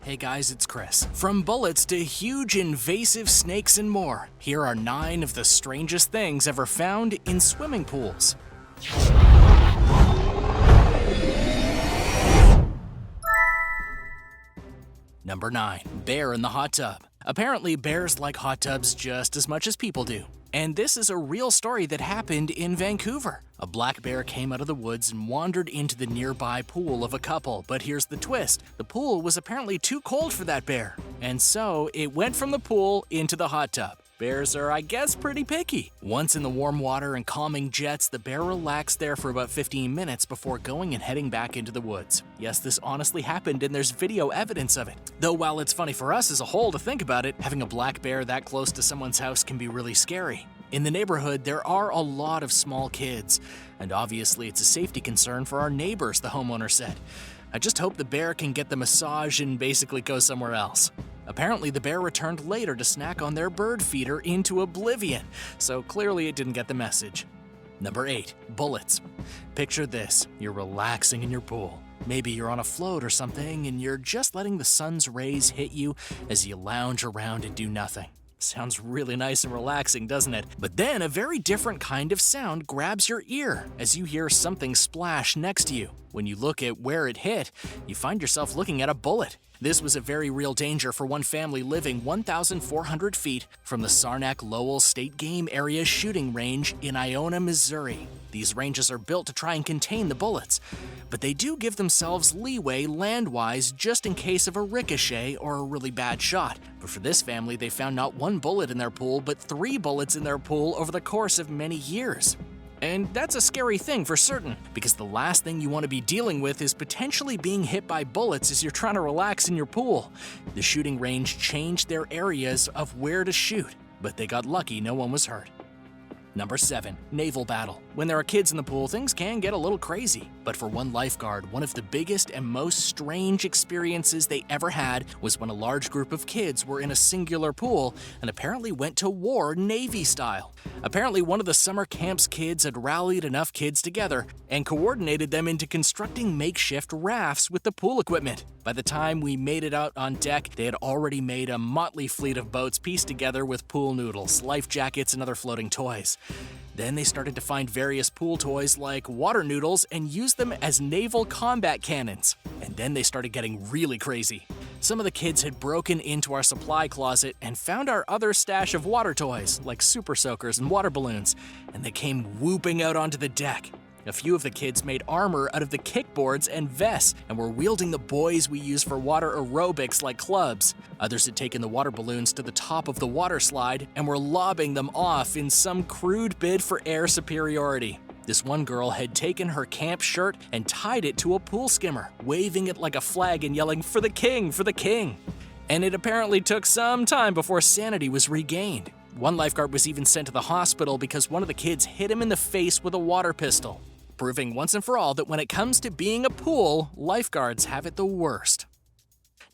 Hey guys, it's Chris. From bullets to huge invasive snakes and more, here are 9 of the strangest things ever found in swimming pools. Number 9. Bear in the hot tub. Apparently, bears like hot tubs just as much as people do. And this is a real story that happened in Vancouver. A black bear came out of the woods and wandered into the nearby pool of a couple, but here's the twist. The pool was apparently too cold for that bear, and so it went from the pool into the hot tub. Bears are, I guess, pretty picky. Once in the warm water and calming jets, the bear relaxed there for about 15 minutes before going and heading back into the woods. Yes, this honestly happened and there's video evidence of it. Though while it's funny for us as a whole to think about it, having a black bear that close to someone's house can be really scary. In the neighborhood, there are a lot of small kids, and obviously it's a safety concern for our neighbors, the homeowner said. I just hope the bear can get the massage and basically go somewhere else. Apparently, the bear returned later to snack on their bird feeder into oblivion, so clearly it didn't get the message. Number 8. Bullets. Picture this, you're relaxing in your pool. Maybe you're on a float or something and you're just letting the sun's rays hit you as you lounge around and do nothing. Sounds really nice and relaxing, doesn't it? But then a very different kind of sound grabs your ear as you hear something splash next to you. When you look at where it hit, you find yourself looking at a bullet. This was a very real danger for one family living 1,400 feet from the Saranac-Lowell State Game Area shooting range in Iona, Missouri. These ranges are built to try and contain the bullets, but they do give themselves leeway land-wise just in case of a ricochet or a really bad shot. But for this family, they found not 1 bullet in their pool, but 3 bullets in their pool over the course of many years. And that's a scary thing for certain, because the last thing you want to be dealing with is potentially being hit by bullets as you're trying to relax in your pool. The shooting range changed their areas of where to shoot, but they got lucky no one was hurt. Number 7. Naval battle. When there are kids in the pool, things can get a little crazy. But for one lifeguard, one of the biggest and most strange experiences they ever had was when a large group of kids were in a singular pool and apparently went to war Navy style. Apparently, one of the summer camp's kids had rallied enough kids together and coordinated them into constructing makeshift rafts with the pool equipment. By the time we made it out on deck, they had already made a motley fleet of boats pieced together with pool noodles, life jackets, and other floating toys. Then they started to find various pool toys like water noodles and use them as naval combat cannons. And then they started getting really crazy. Some of the kids had broken into our supply closet and found our other stash of water toys, like super soakers and water balloons, and they came whooping out onto the deck. A few of the kids made armor out of the kickboards and vests and were wielding the buoys we use for water aerobics like clubs. Others had taken the water balloons to the top of the water slide and were lobbing them off in some crude bid for air superiority. This one girl had taken her camp shirt and tied it to a pool skimmer, waving it like a flag and yelling, "For the king, for the king!" And it apparently took some time before sanity was regained. One lifeguard was even sent to the hospital because one of the kids hit him in the face with a water pistol, proving once and for all that when it comes to being a pool, lifeguards have it the worst.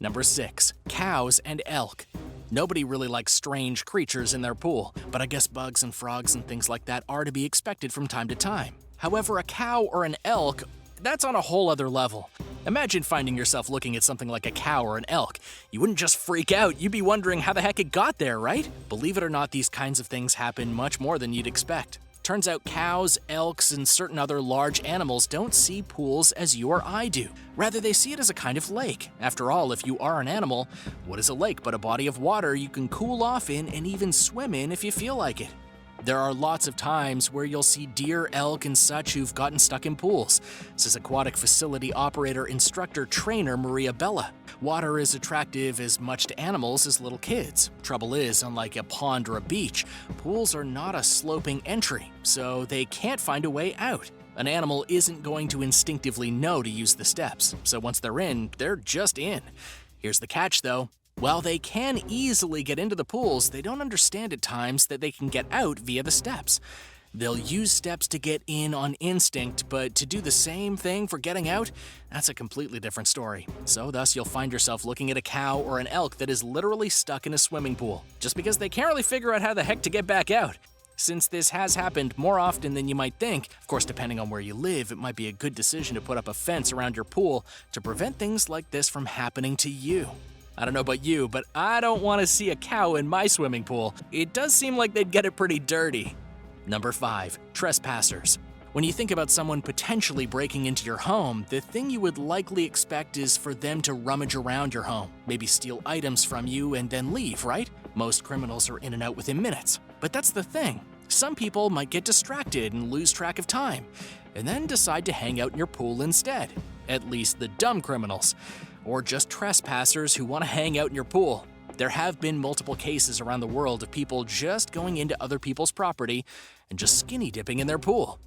Number 6. Cows and elk. Nobody really likes strange creatures in their pool, but I guess bugs and frogs and things like that are to be expected from time to time. However, a cow or an elk, that's on a whole other level. Imagine finding yourself looking at something like a cow or an elk. You wouldn't just freak out, you'd be wondering how the heck it got there, right? Believe it or not, these kinds of things happen much more than you'd expect. Turns out cows, elks, and certain other large animals don't see pools as you or I do. Rather, they see it as a kind of lake. After all, if you are an animal, what is a lake but a body of water you can cool off in and even swim in if you feel like it? There are lots of times where you'll see deer, elk, and such who've gotten stuck in pools, says aquatic facility operator instructor trainer Maria Bella. Water is attractive as much to animals as little kids. Trouble is, unlike a pond or a beach, pools are not a sloping entry, so they can't find a way out. An animal isn't going to instinctively know to use the steps, so once they're in, they're just in. Here's the catch though. While they can easily get into the pools, they don't understand at times that they can get out via the steps. They'll use steps to get in on instinct, but to do the same thing for getting out, that's a completely different story. So thus you'll find yourself looking at a cow or an elk that is literally stuck in a swimming pool, just because they can't really figure out how the heck to get back out. Since this has happened more often than you might think, of course depending on where you live, it might be a good decision to put up a fence around your pool to prevent things like this from happening to you. I don't know about you, but I don't want to see a cow in my swimming pool. It does seem like they'd get it pretty dirty. Number 5. Trespassers. When you think about someone potentially breaking into your home, the thing you would likely expect is for them to rummage around your home, maybe steal items from you and then leave, right? Most criminals are in and out within minutes. But that's the thing. Some people might get distracted and lose track of time, and then decide to hang out in your pool instead. At least the dumb criminals. Or just trespassers who want to hang out in your pool. There have been multiple cases around the world of people just going into other people's property and just skinny dipping in their pool.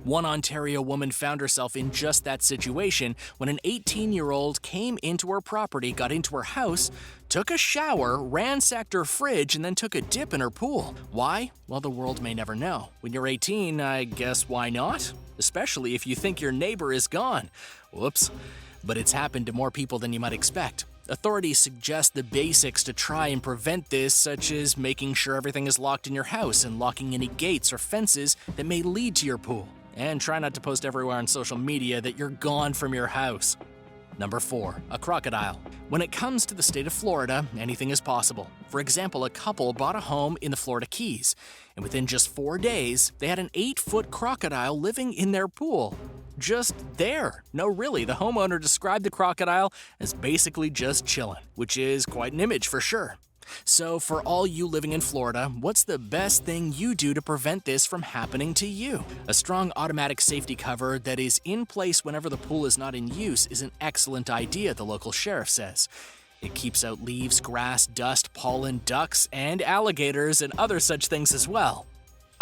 One Ontario woman found herself in just that situation when an 18-year-old came into her property, got into her house, took a shower, ransacked her fridge, and then took a dip in her pool. Why? Well, the world may never know. When you're 18, I guess why not? Especially if you think your neighbor is gone. Whoops. But it's happened to more people than you might expect. Authorities suggest the basics to try and prevent this, such as making sure everything is locked in your house and locking any gates or fences that may lead to your pool. And try not to post everywhere on social media that you're gone from your house. Number 4. A crocodile. When it comes to the state of Florida, anything is possible. For example, a couple bought a home in the Florida Keys, and within just 4 days, they had an 8-foot crocodile living in their pool. Just there. No, really, the homeowner described the crocodile as basically just chillin', which is quite an image for sure. So for all you living in Florida, what's the best thing you do to prevent this from happening to you? A strong automatic safety cover that is in place whenever the pool is not in use is an excellent idea, the local sheriff says. It keeps out leaves, grass, dust, pollen, ducks, and alligators and other such things as well.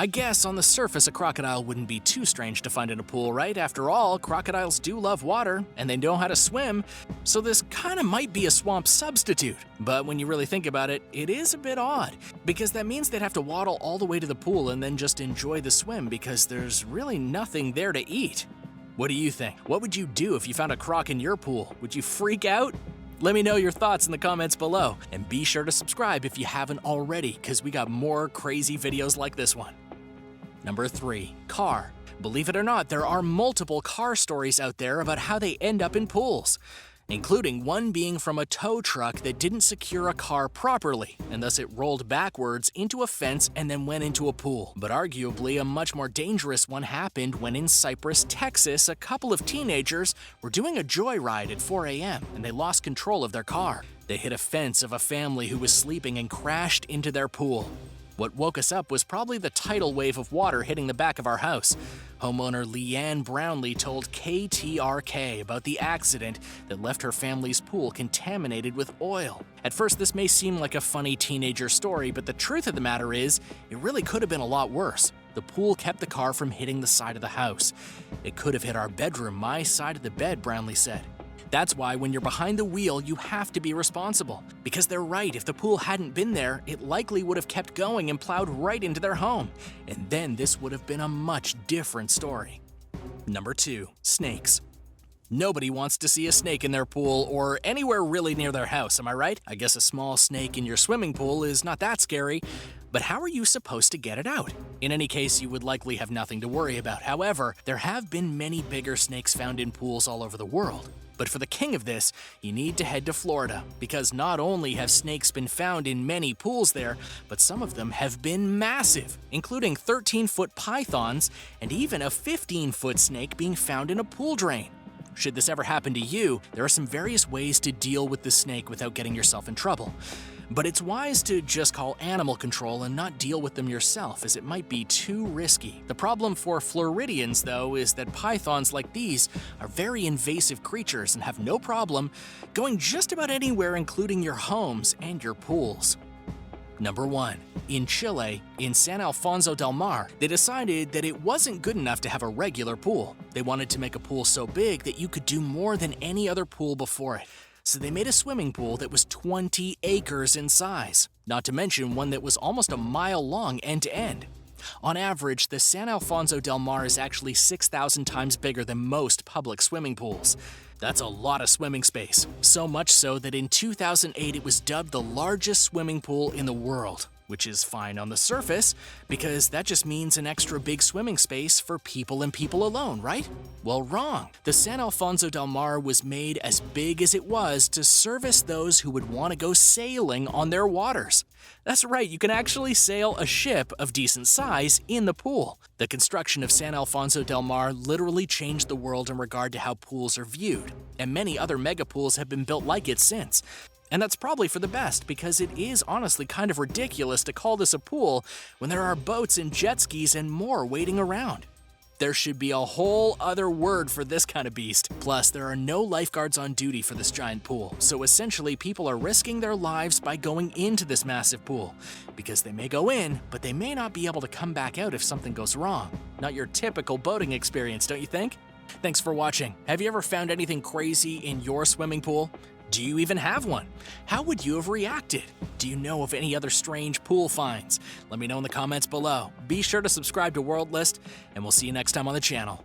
I guess on the surface a crocodile wouldn't be too strange to find in a pool, right? After all, crocodiles do love water, and they know how to swim, so this kinda might be a swamp substitute. But when you really think about it, it is a bit odd, because that means they'd have to waddle all the way to the pool and then just enjoy the swim because there's really nothing there to eat. What do you think? What would you do if you found a croc in your pool? Would you freak out? Let me know your thoughts in the comments below, and be sure to subscribe if you haven't already, because we got more crazy videos like this one. Number 3. Car. Believe it or not, there are multiple car stories out there about how they end up in pools, including one being from a tow truck that didn't secure a car properly, and thus it rolled backwards into a fence and then went into a pool. But arguably, a much more dangerous one happened when in Cypress, Texas, a couple of teenagers were doing a joyride at 4 a.m. and they lost control of their car. They hit a fence of a family who was sleeping and crashed into their pool. What woke us up was probably the tidal wave of water hitting the back of our house. Homeowner Leanne Brownlee told KTRK about the accident that left her family's pool contaminated with oil. At first, this may seem like a funny teenager story, but the truth of the matter is, it really could have been a lot worse. The pool kept the car from hitting the side of the house. It could have hit our bedroom, my side of the bed, Brownlee said. That's why when you're behind the wheel, you have to be responsible. Because they're right, if the pool hadn't been there, it likely would have kept going and plowed right into their home. And then this would have been a much different story. Number 2. Snakes. Nobody wants to see a snake in their pool or anywhere really near their house, am I right? I guess a small snake in your swimming pool is not that scary, but how are you supposed to get it out? In any case, you would likely have nothing to worry about. However, there have been many bigger snakes found in pools all over the world. But for the king of this, you need to head to Florida, because not only have snakes been found in many pools there, but some of them have been massive, including 13-foot pythons and even a 15-foot snake being found in a pool drain. Should this ever happen to you, there are some various ways to deal with the snake without getting yourself in trouble. But it's wise to just call animal control and not deal with them yourself, as it might be too risky. The problem for Floridians, though, is that pythons like these are very invasive creatures and have no problem going just about anywhere, including your homes and your pools. Number 1. In Chile, in San Alfonso del Mar, they decided that it wasn't good enough to have a regular pool. They wanted to make a pool so big that you could do more than any other pool before it. So they made a swimming pool that was 20 acres in size, not to mention one that was almost a mile long end to end. On average, the San Alfonso del Mar is actually 6,000 times bigger than most public swimming pools. That's a lot of swimming space, so much so that in 2008 it was dubbed the largest swimming pool in the world. which is fine on the surface because that just means an extra big swimming space for people and people alone, right? Well, wrong. The San Alfonso del Mar was made as big as it was to service those who would want to go sailing on their waters. That's right, you can actually sail a ship of decent size in the pool. The construction of San Alfonso del Mar literally changed the world in regard to how pools are viewed, and many other mega pools have been built like it since. And that's probably for the best, because it is honestly kind of ridiculous to call this a pool when there are boats and jet skis and more waiting around. There should be a whole other word for this kind of beast. Plus, there are no lifeguards on duty for this giant pool, so essentially people are risking their lives by going into this massive pool, because they may go in, but they may not be able to come back out if something goes wrong. Not your typical boating experience, don't you think? Thanks for watching. Have you ever found anything crazy in your swimming pool? Do you even have one? How would you have reacted? Do you know of any other strange pool finds? Let me know in the comments below. Be sure to subscribe to World List, and we'll see you next time on the channel.